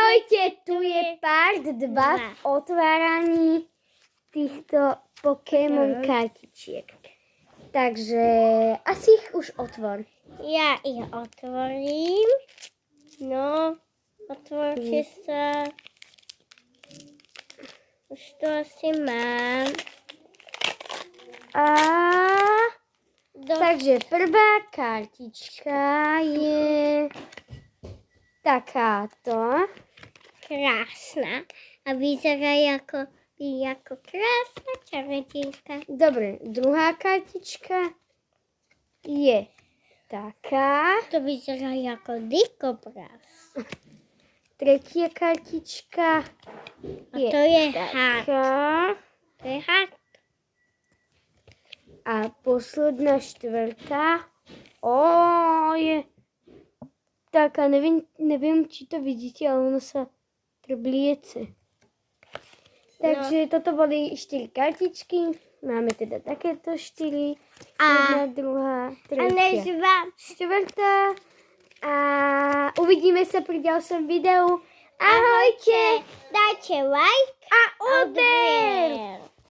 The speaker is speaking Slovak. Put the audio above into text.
Ahojte, tu je part 2 v otváraní týchto Pokémon kartičiek. Takže asi ich už otvor. Ja ich otvorím. No, otvorte sa. Už to asi mám. Takže prvá kartička je takáto. Krásna. A vyzerá ako krásna čarodejka. Dobre, druhá kartička je taká. To vyzerá ako dikobraz. Tretia kartička je to je taká. To je had. A posledná štvrtá je taká, neviem, či to vidíte, ale ono sa trbliece. Takže toto boli 4 kartičky. Máme teda takéto 4. Jedna, druhá, tretia, štvrtá. A uvidíme sa pri ďalšom videu. Ahojte! Dajte like A odber!